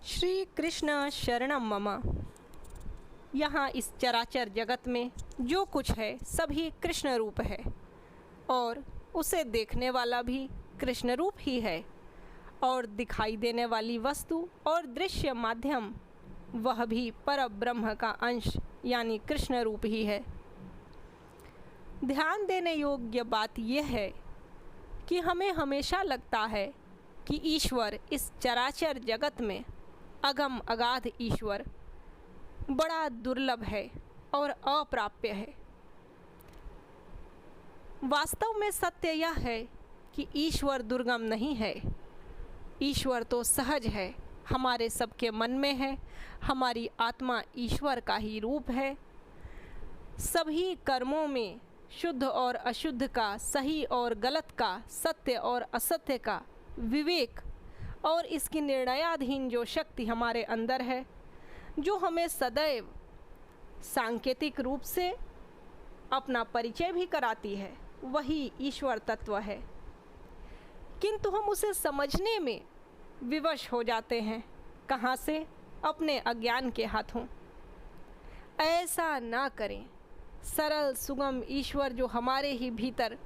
श्री कृष्ण शरणम मम। यहाँ इस चराचर जगत में जो कुछ है सभी कृष्ण रूप है और उसे देखने वाला भी कृष्ण रूप ही है और दिखाई देने वाली वस्तु और दृश्य माध्यम वह भी पर ब्रह्म का अंश यानी कृष्ण रूप ही है। ध्यान देने योग्य बात यह है कि हमें हमेशा लगता है कि ईश्वर इस चराचर जगत में अगम अगाध ईश्वर बड़ा दुर्लभ है और अप्राप्य है। वास्तव में सत्य यह है कि ईश्वर दुर्गम नहीं है। ईश्वर तो सहज है, हमारे सबके मन में है। हमारी आत्मा ईश्वर का ही रूप है। सभी कर्मों में शुद्ध और अशुद्ध का, सही और गलत का, सत्य और असत्य का विवेक और इसकी निर्णयाधीन जो शक्ति हमारे अंदर है, जो हमें सदैव सांकेतिक रूप से अपना परिचय भी कराती है, वही ईश्वर तत्व है। किंतु हम उसे समझने में विवश हो जाते हैं। कहाँ से? अपने अज्ञान के हाथों। ऐसा ना करें। सरल सुगम ईश्वर जो हमारे ही भीतर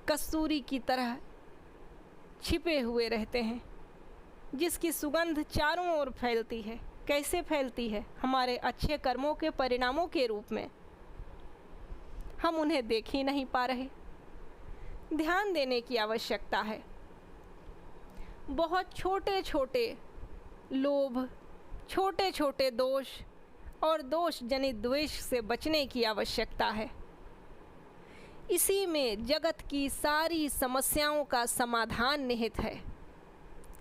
कस्तूरी की तरह छिपे हुए रहते हैं, जिसकी सुगंध चारों ओर फैलती है। कैसे फैलती है? हमारे अच्छे कर्मों के परिणामों के रूप में। हम उन्हें देख ही नहीं पा रहे। ध्यान देने की आवश्यकता है। बहुत छोटे छोटे लोभ, छोटे छोटे दोष और दोष जनित द्वेष से बचने की आवश्यकता है। इसी में जगत की सारी समस्याओं का समाधान निहित है।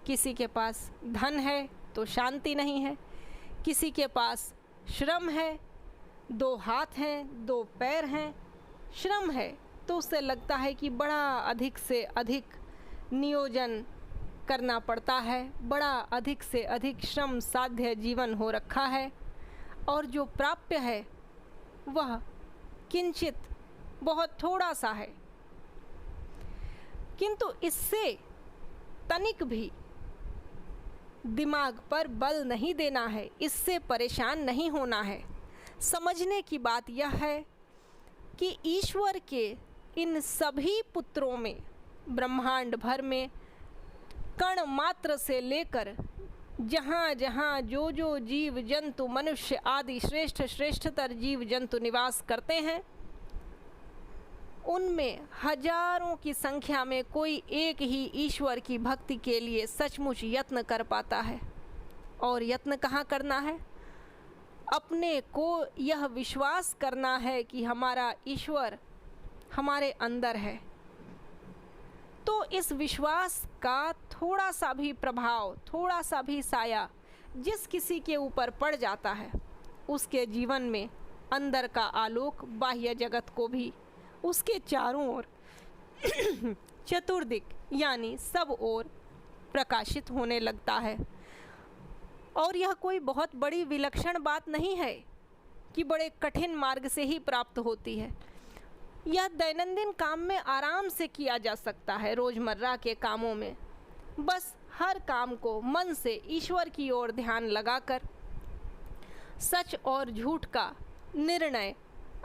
किसी के पास धन है तो शांति नहीं है, किसी के पास श्रम है, 2 हाथ हैं, 2 पैर हैं, श्रम है तो उसे लगता है कि बड़ा अधिक से अधिक नियोजन करना पड़ता है, बड़ा अधिक से अधिक श्रम साध्य जीवन हो रखा है और जो प्राप्य है वह किंचित बहुत थोड़ा सा है। किंतु इससे तनिक भी दिमाग पर बल नहीं देना है, इससे परेशान नहीं होना है। समझने की बात यह है कि ईश्वर के इन सभी पुत्रों में, ब्रह्मांड भर में कण मात्र से लेकर जहाँ जहाँ जो जो जीव जंतु मनुष्य आदि श्रेष्ठतर जीव जंतु निवास करते हैं, उनमें हजारों की संख्या में कोई एक ही ईश्वर की भक्ति के लिए सचमुच यत्न कर पाता है। और यत्न कहाँ करना है? अपने को यह विश्वास करना है कि हमारा ईश्वर हमारे अंदर है। तो इस विश्वास का थोड़ा सा भी प्रभाव, थोड़ा सा भी साया जिस किसी के ऊपर पड़ जाता है, उसके जीवन में अंदर का आलोक बाह्य जगत को भी उसके चारों ओर चतुर्दिक यानी सब ओर प्रकाशित होने लगता है। और यह कोई बहुत बड़ी विलक्षण बात नहीं है कि बड़े कठिन मार्ग से ही प्राप्त होती है। यह दैनंदिन काम में आराम से किया जा सकता है। रोज़मर्रा के कामों में बस हर काम को मन से ईश्वर की ओर ध्यान लगाकर सच और झूठ का निर्णय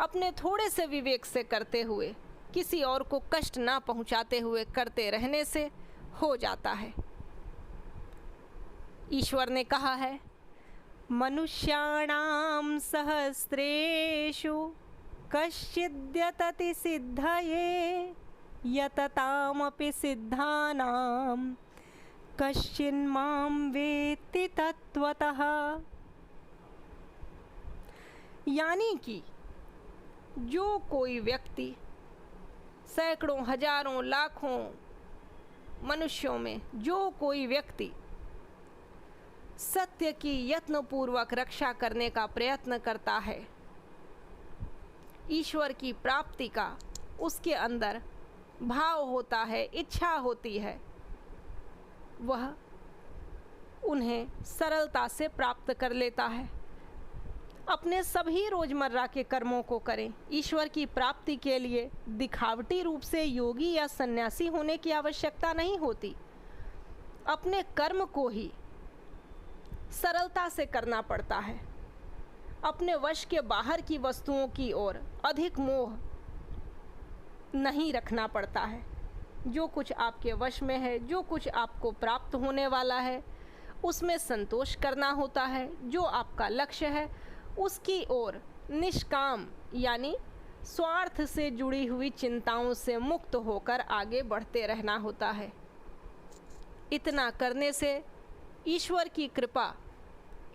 अपने थोड़े से विवेक से करते हुए, किसी और को कष्ट ना पहुंचाते हुए करते रहने से हो जाता है। ईश्वर ने कहा है, मनुष्याणां सहस्रेषु कश्चिद्यतति सिद्धये यततामपि सिद्धानां कश्चिन्मां वेत्ति तत्वतः। यानी कि जो कोई व्यक्ति सैकड़ों, हजारों, लाखों मनुष्यों में जो कोई व्यक्ति सत्य की यत्नपूर्वक रक्षा करने का प्रयत्न करता है, ईश्वर की प्राप्ति का उसके अंदर भाव होता है, इच्छा होती है, वह उन्हें सरलता से प्राप्त कर लेता है। अपने सभी रोज़मर्रा के कर्मों को करें। ईश्वर की प्राप्ति के लिए दिखावटी रूप से योगी या सन्यासी होने की आवश्यकता नहीं होती। अपने कर्म को ही सरलता से करना पड़ता है। अपने वश के बाहर की वस्तुओं की ओर अधिक मोह नहीं रखना पड़ता है। जो कुछ आपके वश में है, जो कुछ आपको प्राप्त होने वाला है, उसमें संतोष करना होता है। जो आपका लक्ष्य है उसकी ओर निष्काम यानी स्वार्थ से जुड़ी हुई चिंताओं से मुक्त होकर आगे बढ़ते रहना होता है। इतना करने से ईश्वर की कृपा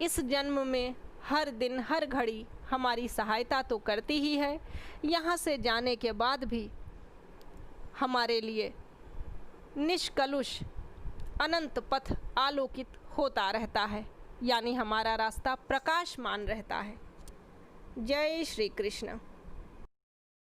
इस जन्म में हर दिन हर घड़ी हमारी सहायता तो करती ही है, यहाँ से जाने के बाद भी हमारे लिए निष्कलुष अनंत पथ आलोकित होता रहता है, यानी हमारा रास्ता प्रकाशमान रहता है। जय श्री कृष्ण।